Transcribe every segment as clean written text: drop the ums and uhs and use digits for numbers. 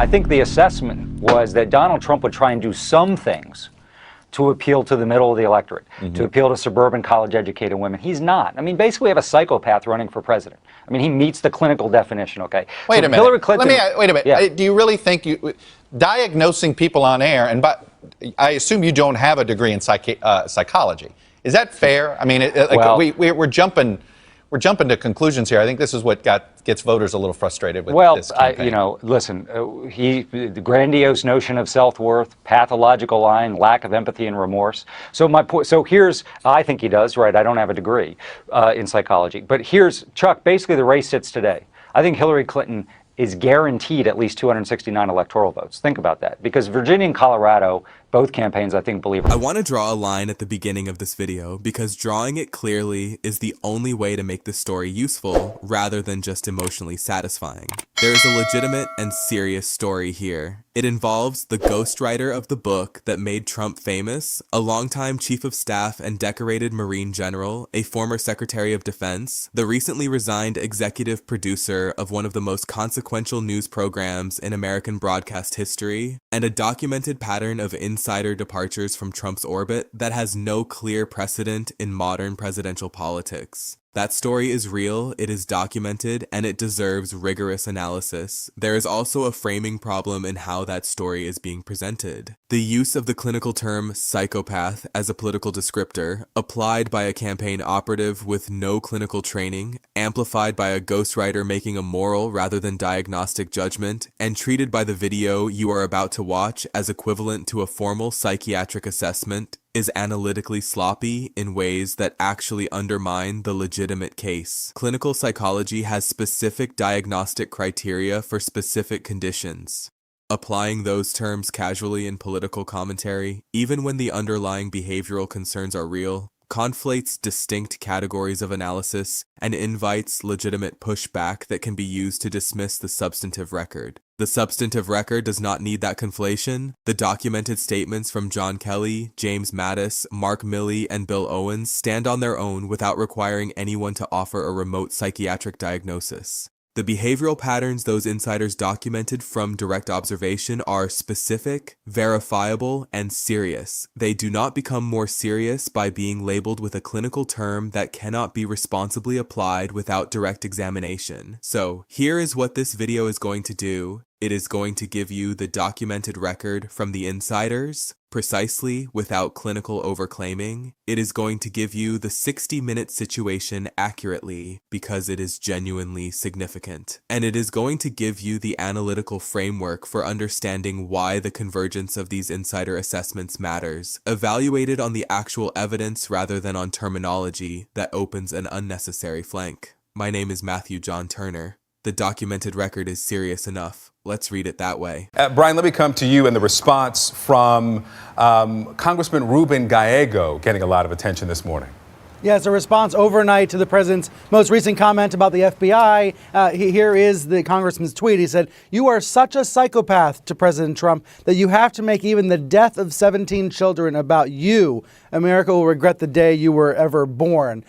I think the assessment was that Donald Trump would try and do some things to appeal to the middle of the electorate, to appeal to suburban college-educated women. He's not. I mean, basically we have a psychopath running for president. I mean, he meets the clinical definition, okay? Wait a minute. Hillary Clinton, wait a minute. Yeah. Do you really think diagnosing people on air, and I assume you don't have a degree in psychology. Is that fair? I mean, we're jumping to conclusions here. I think this is what gets voters a little frustrated with this campaign. Listen, the grandiose notion of self-worth, pathological lying, lack of empathy and remorse. So my point. So here's, I think he does, right? I don't have a degree in psychology, but here's, Chuck. Basically, the race sits today. I think Hillary Clinton is guaranteed at least 269 electoral votes. Think about that, because Virginia and Colorado, both campaigns, I think, believe. I want to draw a line at the beginning of this video because drawing it clearly is the only way to make this story useful rather than just emotionally satisfying. There is a legitimate and serious story here. It involves the ghostwriter of the book that made Trump famous, a longtime chief of staff and decorated Marine general, a former Secretary of Defense, the recently resigned executive producer of one of the most consequential news programs in American broadcast history, and a documented pattern of insider departures from Trump's orbit that has no clear precedent in modern presidential politics. That story is real, it is documented, and it deserves rigorous analysis. There is also a framing problem in how that story is being presented. The use of the clinical term psychopath as a political descriptor, applied by a campaign operative with no clinical training, amplified by a ghostwriter making a moral rather than diagnostic judgment, and treated by the video you are about to watch as equivalent to a formal psychiatric assessment, is analytically sloppy in ways that actually undermine the legitimate case. Clinical psychology has specific diagnostic criteria for specific conditions. Applying those terms casually in political commentary, even when the underlying behavioral concerns are real, conflates distinct categories of analysis and invites legitimate pushback that can be used to dismiss the substantive record. The substantive record does not need that conflation. The documented statements from John Kelly, James Mattis, Mark Milley, and Bill Owens stand on their own without requiring anyone to offer a remote psychiatric diagnosis. The behavioral patterns those insiders documented from direct observation are specific, verifiable, and serious. They do not become more serious by being labeled with a clinical term that cannot be responsibly applied without direct examination. So, here is what this video is going to do. It is going to give you the documented record from the insiders, precisely without clinical overclaiming. It is going to give you the 60-minute situation accurately because it is genuinely significant. And it is going to give you the analytical framework for understanding why the convergence of these insider assessments matters, evaluated on the actual evidence rather than on terminology that opens an unnecessary flank. My name is Matthew John Turner. The documented record is serious enough. Let's read it that way. Brian, let me come to you and the response from Congressman Ruben Gallego getting a lot of attention this morning. Yes, a response overnight to the president's most recent comment about the FBI. Here is the congressman's tweet. He said, "You are such a psychopath to President Trump that you have to make even the death of 17 children about you. America will regret the day you were ever born."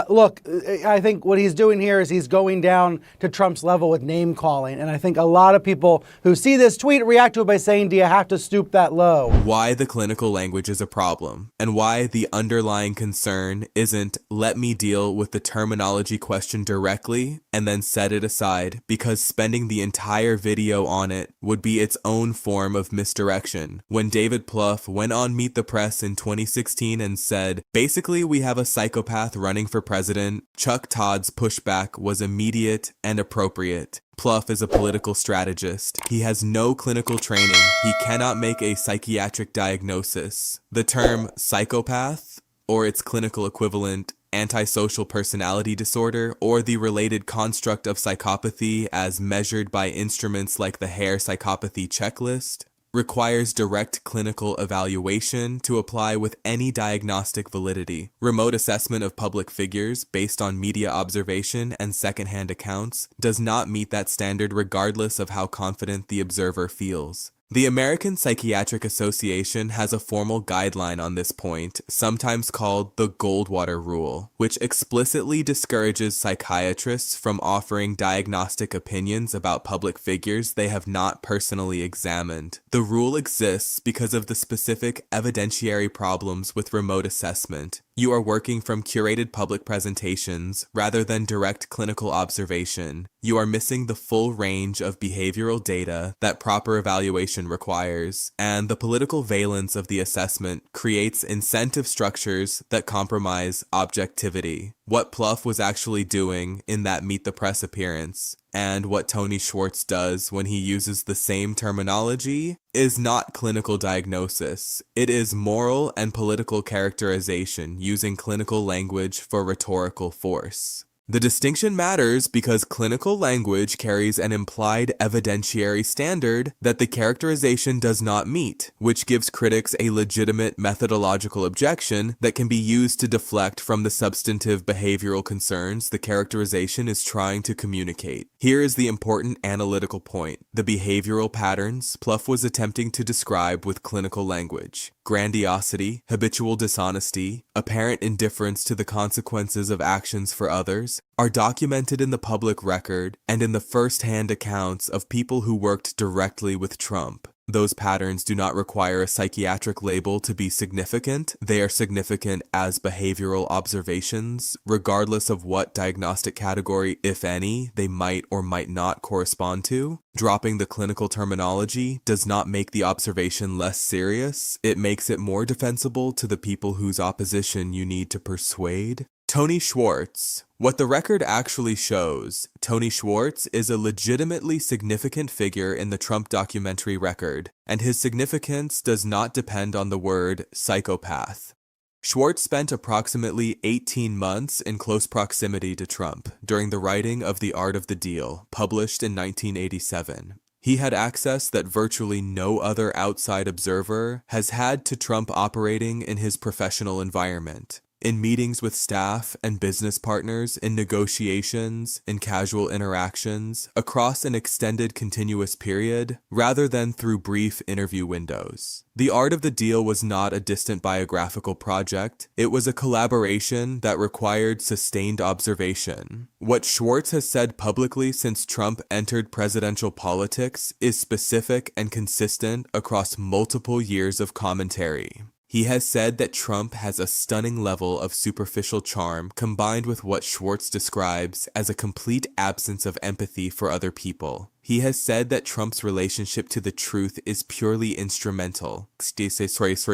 Look, I think what he's doing here is he's going down to Trump's level with name calling. And I think a lot of people who see this tweet react to it by saying, do you have to stoop that low? Why the clinical language is a problem, and why the underlying concern isn't let me deal with the terminology question directly and then set it aside, because spending the entire video on it would be its own form of misdirection. When David Plouffe went on Meet the Press in 2016 and said, basically we have a psychopath running for president, Chuck Todd's pushback was immediate and appropriate. Plouffe is a political strategist. He has no clinical training. He cannot make a psychiatric diagnosis. The term psychopath, or its clinical equivalent, antisocial personality disorder, or the related construct of psychopathy as measured by instruments like the Hare Psychopathy Checklist, requires direct clinical evaluation to apply with any diagnostic validity. Remote assessment of public figures based on media observation and secondhand accounts does not meet that standard regardless of how confident the observer feels. The American Psychiatric Association has a formal guideline on this point, sometimes called the Goldwater Rule, which explicitly discourages psychiatrists from offering diagnostic opinions about public figures they have not personally examined. The rule exists because of the specific evidentiary problems with remote assessment. You are working from curated public presentations rather than direct clinical observation. You are missing the full range of behavioral data that proper evaluation requires, and the political valence of the assessment creates incentive structures that compromise objectivity. What Plouffe was actually doing in that Meet the Press appearance, and what Tony Schwarz does when he uses the same terminology, is not clinical diagnosis. It is moral and political characterization using clinical language for rhetorical force. The distinction matters because clinical language carries an implied evidentiary standard that the characterization does not meet, which gives critics a legitimate methodological objection that can be used to deflect from the substantive behavioral concerns the characterization is trying to communicate. Here is the important analytical point: the behavioral patterns Plouffe was attempting to describe with clinical language. Grandiosity, habitual dishonesty, apparent indifference to the consequences of actions for others, are documented in the public record and in the first-hand accounts of people who worked directly with Trump. Those patterns do not require a psychiatric label to be significant. They are significant as behavioral observations, regardless of what diagnostic category, if any, they might or might not correspond to. Dropping the clinical terminology does not make the observation less serious. It makes it more defensible to the people whose opposition you need to persuade. Tony Schwarz. What the record actually shows, Tony Schwarz is a legitimately significant figure in the Trump documentary record, and his significance does not depend on the word psychopath. Schwarz spent approximately 18 months in close proximity to Trump during the writing of The Art of the Deal, published in 1987. He had access that virtually no other outside observer has had to Trump operating in his professional environment. In meetings with staff and business partners, in negotiations, in casual interactions, across an extended continuous period, rather than through brief interview windows. The Art of the Deal was not a distant biographical project. It was a collaboration that required sustained observation. What Schwarz has said publicly since Trump entered presidential politics is specific and consistent across multiple years of commentary. He has said that Trump has a stunning level of superficial charm combined with what Schwarz describes as a complete absence of empathy for other people. He has said that Trump's relationship to the truth is purely instrumental. Statements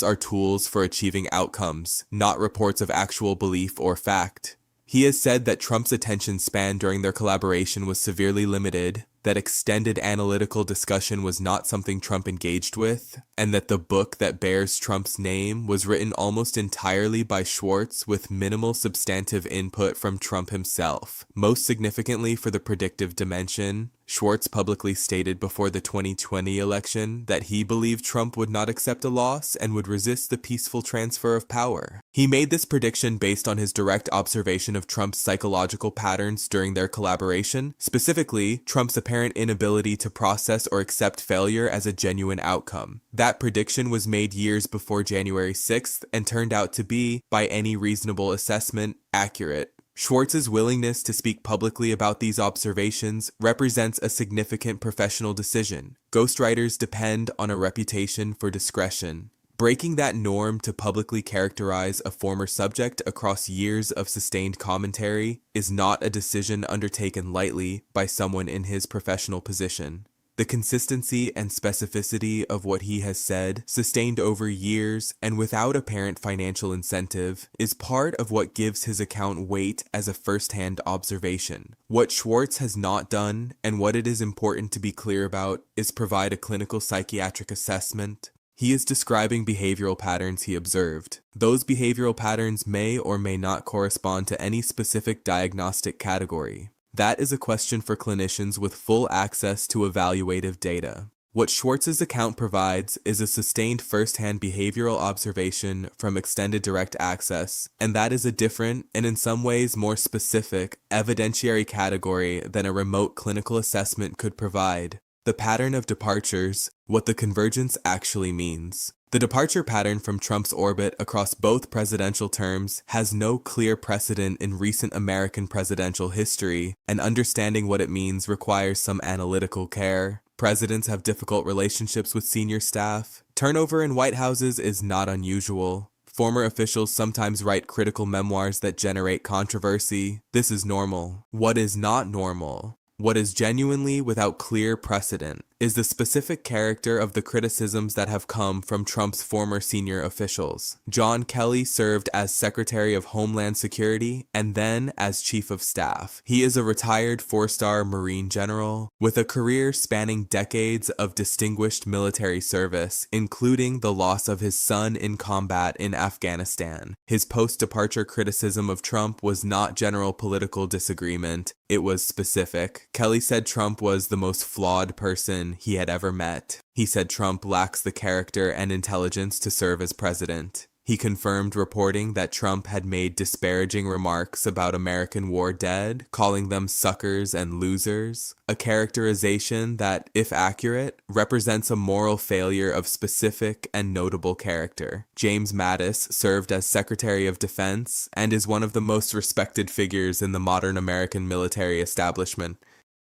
are tools for achieving outcomes, not reports of actual belief or fact. He has said that Trump's attention span during their collaboration was severely limited, that extended analytical discussion was not something Trump engaged with, and that the book that bears Trump's name was written almost entirely by Schwarz with minimal substantive input from Trump himself. Most significantly for the predictive dimension, Schwarz publicly stated before the 2020 election that he believed Trump would not accept a loss and would resist the peaceful transfer of power. He made this prediction based on his direct observation of Trump's psychological patterns during their collaboration, specifically Trump's apparent inability to process or accept failure as a genuine outcome. That prediction was made years before January 6th and turned out to be, by any reasonable assessment, accurate. Schwartz's willingness to speak publicly about these observations represents a significant professional decision. Ghostwriters depend on a reputation for discretion. Breaking that norm to publicly characterize a former subject across years of sustained commentary is not a decision undertaken lightly by someone in his professional position. The consistency and specificity of what he has said, sustained over years and without apparent financial incentive, is part of what gives his account weight as a first-hand observation. What Schwarz has not done, and what it is important to be clear about, is provide a clinical psychiatric assessment. He is describing behavioral patterns he observed. Those behavioral patterns may or may not correspond to any specific diagnostic category. That is a question for clinicians with full access to evaluative data. What Schwartz's account provides is a sustained first-hand behavioral observation from extended direct access, and that is a different, and in some ways more specific, evidentiary category than a remote clinical assessment could provide. The pattern of departures, what the convergence actually means. The departure pattern from Trump's orbit across both presidential terms has no clear precedent in recent American presidential history, and understanding what it means requires some analytical care. Presidents have difficult relationships with senior staff. Turnover in White Houses is not unusual. Former officials sometimes write critical memoirs that generate controversy. This is normal. What is not normal? What is genuinely without clear precedent is the specific character of the criticisms that have come from Trump's former senior officials. John Kelly served as Secretary of Homeland Security and then as Chief of Staff. He is a retired four-star Marine general with a career spanning decades of distinguished military service, including the loss of his son in combat in Afghanistan. His post-departure criticism of Trump was not general political disagreement. It was specific. Kelly said Trump was the most flawed person he had ever met. He said Trump lacks the character and intelligence to serve as president. He confirmed reporting that Trump had made disparaging remarks about American war dead, calling them suckers and losers, a characterization that, if accurate, represents a moral failure of specific and notable character. James Mattis served as Secretary of Defense and is one of the most respected figures in the modern American military establishment.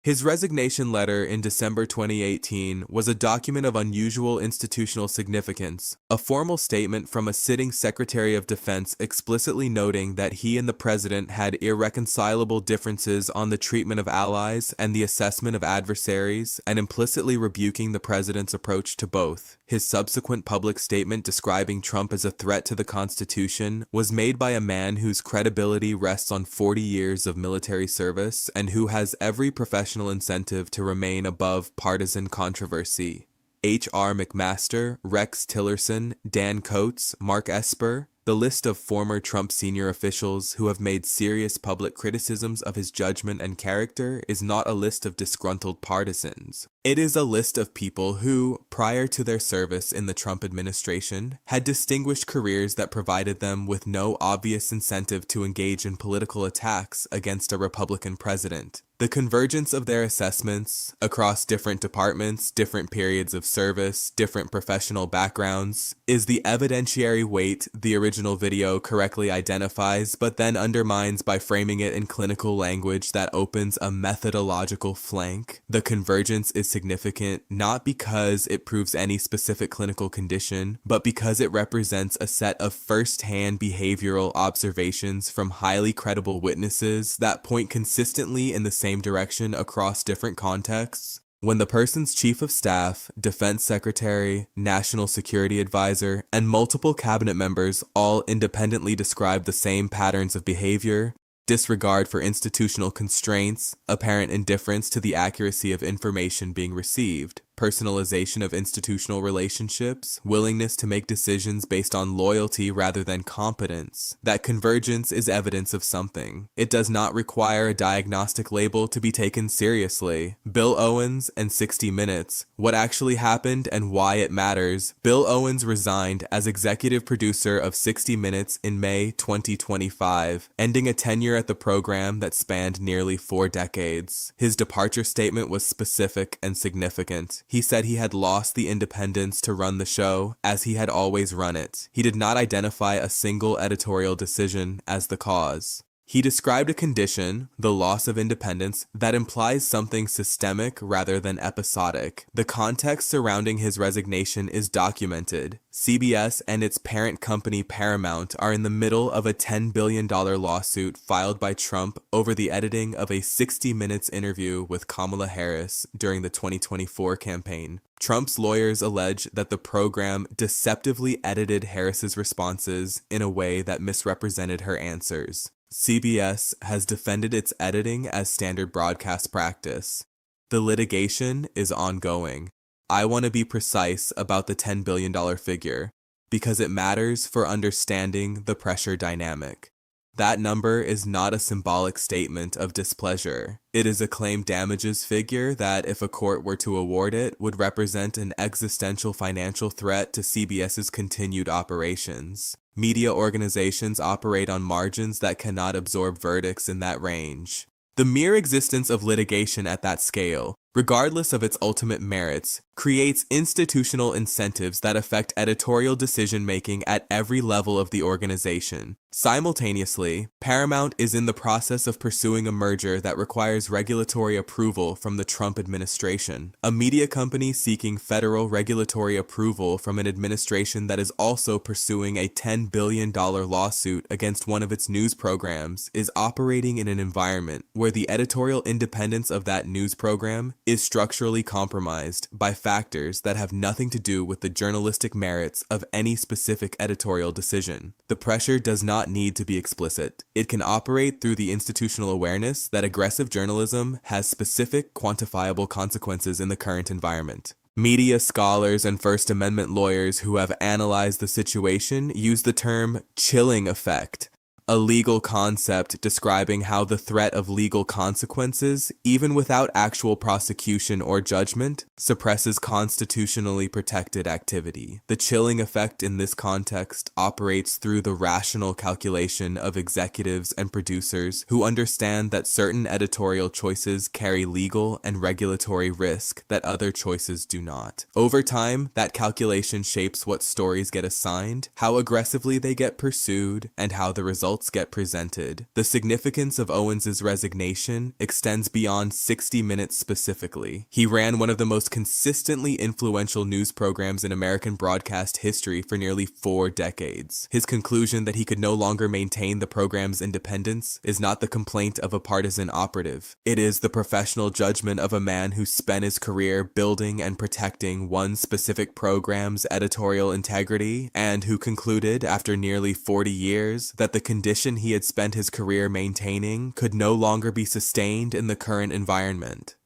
His resignation letter in December 2018 was a document of unusual institutional significance, a formal statement from a sitting Secretary of Defense explicitly noting that he and the president had irreconcilable differences on the treatment of allies and the assessment of adversaries, and implicitly rebuking the president's approach to both. His subsequent public statement describing Trump as a threat to the Constitution was made by a man whose credibility rests on 40 years of military service and who has every professional incentive to remain above partisan controversy. H.R. McMaster, Rex Tillerson, Dan Coates, Mark Esper, the list of former Trump senior officials who have made serious public criticisms of his judgment and character is not a list of disgruntled partisans. It is a list of people who, prior to their service in the Trump administration, had distinguished careers that provided them with no obvious incentive to engage in political attacks against a Republican president. The convergence of their assessments across different departments, different periods of service, different professional backgrounds, is the evidentiary weight the original video correctly identifies, but then undermines by framing it in clinical language that opens a methodological flank. The convergence is significant not because it proves any specific clinical condition, but because it represents a set of first-hand behavioral observations from highly credible witnesses that point consistently in the same direction across different contexts. When the person's chief of staff, defense secretary, national security advisor, and multiple cabinet members all independently describe the same patterns of behavior, disregard for institutional constraints, apparent indifference to the accuracy of information being received, personalization of institutional relationships, willingness to make decisions based on loyalty rather than competence. That convergence is evidence of something. It does not require a diagnostic label to be taken seriously. Bill Owens and 60 Minutes, What Actually Happened and Why It Matters. Bill Owens resigned as executive producer of 60 Minutes in May 2025, ending a tenure at the program that spanned nearly 4 decades. His departure statement was specific and significant. He said he had lost the independence to run the show, as he had always run it. He did not identify a single editorial decision as the cause. He described a condition, the loss of independence, that implies something systemic rather than episodic. The context surrounding his resignation is documented. CBS and its parent company Paramount are in the middle of a $10 billion lawsuit filed by Trump over the editing of a 60 Minutes interview with Kamala Harris during the 2024 campaign. Trump's lawyers allege that the program deceptively edited Harris's responses in a way that misrepresented her answers. CBS has defended its editing as standard broadcast practice. The litigation is ongoing. I want to be precise about the $10 billion figure because it matters for understanding the pressure dynamic. That number is not a symbolic statement of displeasure. It is a claimed damages figure that, if a court were to award it, would represent an existential financial threat to CBS's continued operations. Media organizations operate on margins that cannot absorb verdicts in that range. The mere existence of litigation at that scale, regardless of its ultimate merits, creates institutional incentives that affect editorial decision-making at every level of the organization. Simultaneously, Paramount is in the process of pursuing a merger that requires regulatory approval from the Trump administration, a media company seeking federal regulatory approval from an administration that is also pursuing a $10 billion lawsuit against one of its news programs, is operating in an environment where the editorial independence of that news program is structurally compromised by factors that have nothing to do with the journalistic merits of any specific editorial decision. The pressure does not need to be explicit. It can operate through the institutional awareness that aggressive journalism has specific, quantifiable consequences in the current environment. Media scholars and First Amendment lawyers who have analyzed the situation use the term chilling effect, a legal concept describing how the threat of legal consequences, even without actual prosecution or judgment, suppresses constitutionally protected activity. The chilling effect in this context operates through the rational calculation of executives and producers who understand that certain editorial choices carry legal and regulatory risk that other choices do not. Over time, that calculation shapes what stories get assigned, how aggressively they get pursued, and how the results get presented. The significance of Owens's resignation extends beyond 60 Minutes specifically. He ran one of the most consistently influential news programs in American broadcast history for nearly 4 decades. His conclusion that he could no longer maintain the program's independence is not the complaint of a partisan operative. It is the professional judgment of a man who spent his career building and protecting one specific program's editorial integrity, and who concluded, after nearly 40 years, that the condition he had spent his career maintaining could no longer be sustained in the current environment.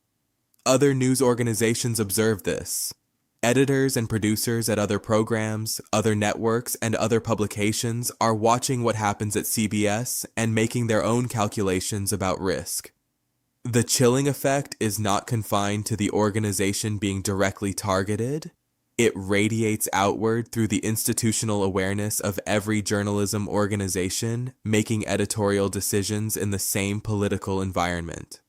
Other news organizations observe this. Editors and producers at other programs, other networks, and other publications are watching what happens at CBS and making their own calculations about risk. The chilling effect is not confined to the organization being directly targeted. It radiates outward through the institutional awareness of every journalism organization making editorial decisions in the same political environment.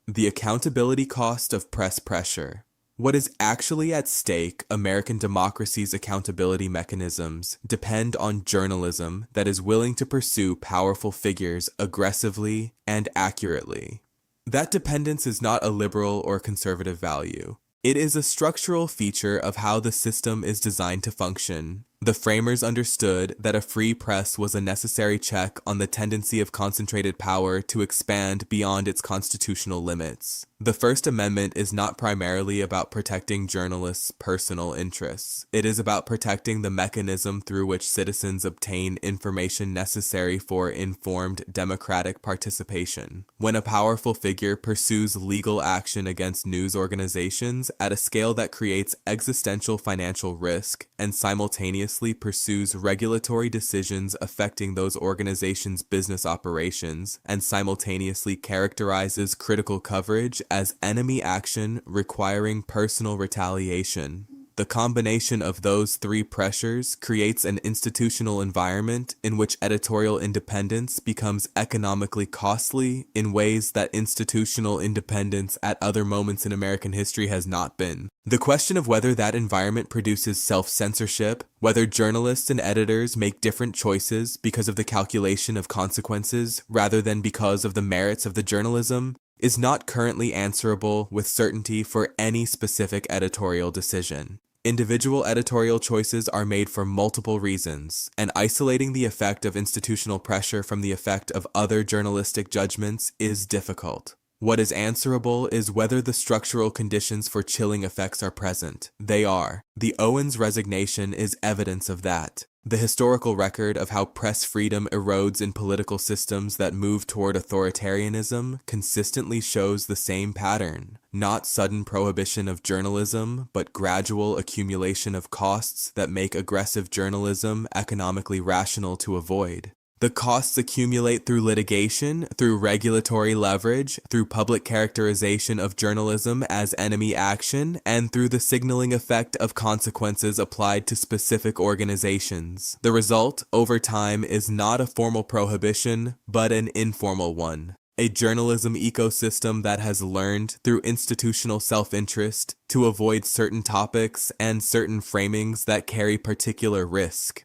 The accountability cost of press pressure. What is actually at stake, American democracy's accountability mechanisms, depend on journalism that is willing to pursue powerful figures aggressively and accurately. That dependence is not a liberal or conservative value. It is a structural feature of how the system is designed to function. The framers understood that a free press was a necessary check on the tendency of concentrated power to expand beyond its constitutional limits. The First Amendment is not primarily about protecting journalists' personal interests. It is about protecting the mechanism through which citizens obtain information necessary for informed democratic participation. When a powerful figure pursues legal action against news organizations at a scale that creates existential financial risk and simultaneously pursues regulatory decisions affecting those organizations' business operations and simultaneously characterizes critical coverage as enemy action requiring personal retaliation. The combination of those three pressures creates an institutional environment in which editorial independence becomes economically costly in ways that institutional independence at other moments in American history has not been. The question of whether that environment produces self-censorship, whether journalists and editors make different choices because of the calculation of consequences rather than because of the merits of the journalism, is not currently answerable with certainty for any specific editorial decision. Individual editorial choices are made for multiple reasons, and isolating the effect of institutional pressure from the effect of other journalistic judgments is difficult. What is answerable is whether the structural conditions for chilling effects are present. They are. The Owens resignation is evidence of that. The historical record of how press freedom erodes in political systems that move toward authoritarianism consistently shows the same pattern. Not sudden prohibition of journalism, but gradual accumulation of costs that make aggressive journalism economically rational to avoid. The costs accumulate through litigation, through regulatory leverage, through public characterization of journalism as enemy action, and through the signaling effect of consequences applied to specific organizations. The result, over time, is not a formal prohibition, but an informal one. A journalism ecosystem that has learned, through institutional self-interest, to avoid certain topics and certain framings that carry particular risk.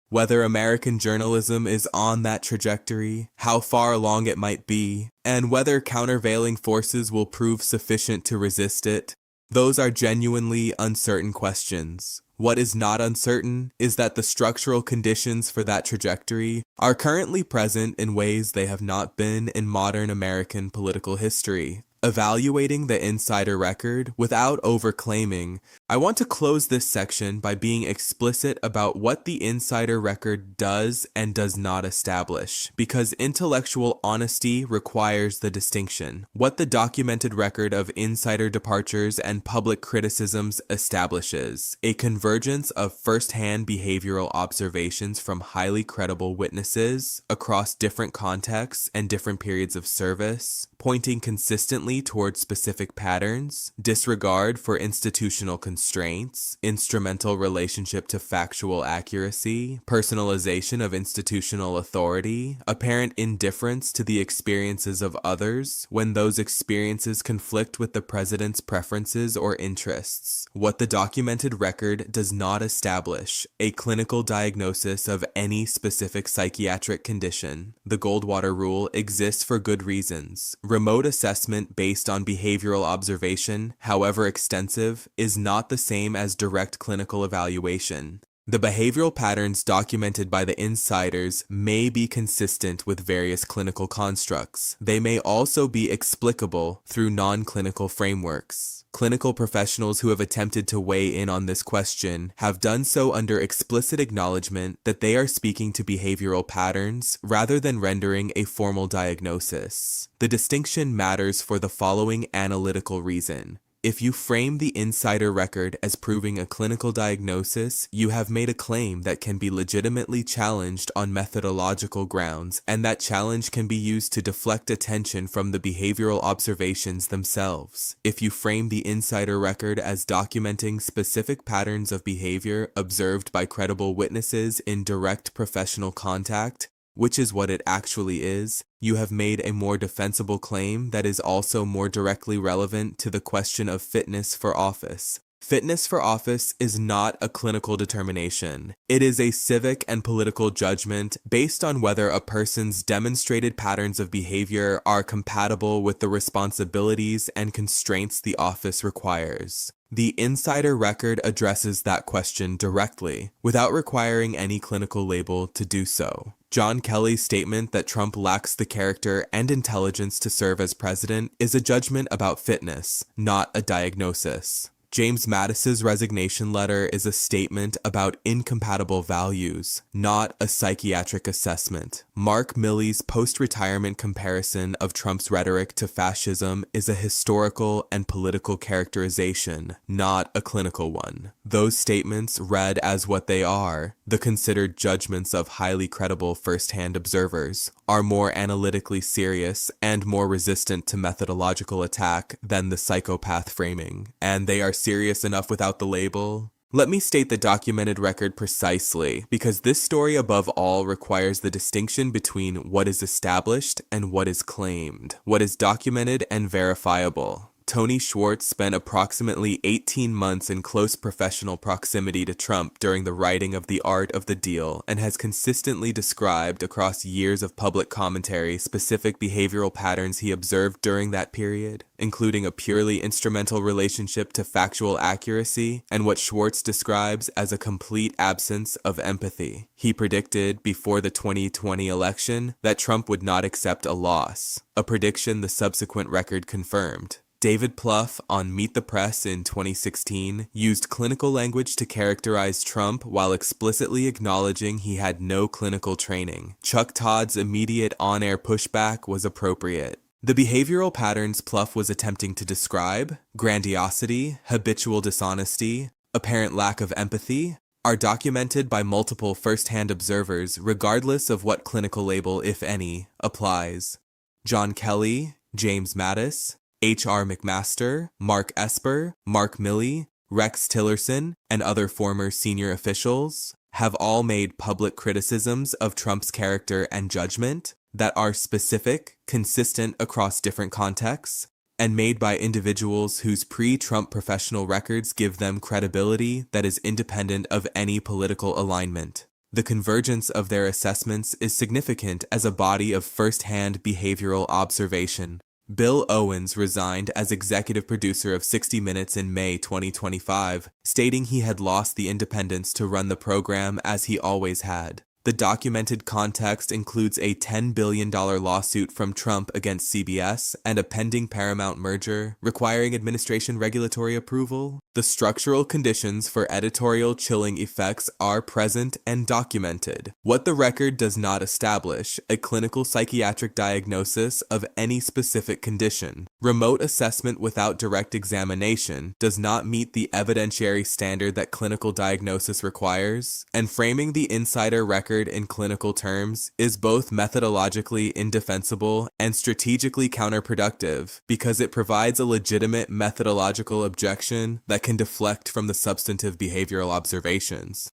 Whether American journalism is on that trajectory, how far along it might be, and whether countervailing forces will prove sufficient to resist it, those are genuinely uncertain questions. What is not uncertain is that the structural conditions for that trajectory are currently present in ways they have not been in modern American political history. Evaluating the insider record without overclaiming, I want to close this section by being explicit about what the insider record does and does not establish, because intellectual honesty requires the distinction. What the documented record of insider departures and public criticisms establishes: a convergence of first-hand behavioral observations from highly credible witnesses across different contexts and different periods of service, pointing consistently toward specific patterns, disregard for institutional constraints, instrumental relationship to factual accuracy, personalization of institutional authority, apparent indifference to the experiences of others when those experiences conflict with the president's preferences or interests. What the documented record does not establish: a clinical diagnosis of any specific psychiatric condition. The Goldwater rule exists for good reasons. Remote assessment based on behavioral observation, however extensive, is not the same as direct clinical evaluation. The behavioral patterns documented by the insiders may be consistent with various clinical constructs. They may also be explicable through non-clinical frameworks. Clinical professionals who have attempted to weigh in on this question have done so under explicit acknowledgement that they are speaking to behavioral patterns rather than rendering a formal diagnosis. The distinction matters for the following analytical reason. If you frame the insider record as proving a clinical diagnosis, you have made a claim that can be legitimately challenged on methodological grounds, and that challenge can be used to deflect attention from the behavioral observations themselves. If you frame the insider record as documenting specific patterns of behavior observed by credible witnesses in direct professional contact, which is what it actually is, you have made a more defensible claim that is also more directly relevant to the question of fitness for office. Fitness for office is not a clinical determination. It is a civic and political judgment based on whether a person's demonstrated patterns of behavior are compatible with the responsibilities and constraints the office requires. The insider record addresses that question directly, without requiring any clinical label to do so. John Kelly's statement that Trump lacks the character and intelligence to serve as president is a judgment about fitness, not a diagnosis. James Mattis's resignation letter is a statement about incompatible values, not a psychiatric assessment. Mark Milley's post-retirement comparison of Trump's rhetoric to fascism is a historical and political characterization, not a clinical one. Those statements, read as what they are, the considered judgments of highly credible first-hand observers, are more analytically serious and more resistant to methodological attack than the psychopath framing, and they are serious enough without the label. Let me state the documented record precisely, because this story above all requires the distinction between what is established and what is claimed, what is documented and verifiable. Tony Schwarz spent approximately 18 months in close professional proximity to Trump during the writing of The Art of the Deal, and has consistently described across years of public commentary specific behavioral patterns he observed during that period, including a purely instrumental relationship to factual accuracy and what Schwarz describes as a complete absence of empathy. He predicted before the 2020 election that Trump would not accept a loss, a prediction the subsequent record confirmed. David Plouffe on Meet the Press in 2016 used clinical language to characterize Trump while explicitly acknowledging he had no clinical training. Chuck Todd's immediate on-air pushback was appropriate. The behavioral patterns Plouffe was attempting to describe, grandiosity, habitual dishonesty, apparent lack of empathy, are documented by multiple first-hand observers regardless of what clinical label, if any, applies. John Kelly, James Mattis, H.R. McMaster, Mark Esper, Mark Milley, Rex Tillerson, and other former senior officials have all made public criticisms of Trump's character and judgment that are specific, consistent across different contexts, and made by individuals whose pre-Trump professional records give them credibility that is independent of any political alignment. The convergence of their assessments is significant as a body of first-hand behavioral observation. Bill Owens resigned as executive producer of 60 Minutes in May 2025, stating he had lost the independence to run the program as he always had. The documented context includes a $10 billion lawsuit from Trump against CBS and a pending Paramount merger requiring administration regulatory approval. The structural conditions for editorial chilling effects are present and documented. What the record does not establish, a clinical psychiatric diagnosis of any specific condition. Remote assessment without direct examination does not meet the evidentiary standard that clinical diagnosis requires, and framing the insider record in clinical terms is both methodologically indefensible and strategically counterproductive because it provides a legitimate methodological objection that can deflect from the substantive behavioral observations.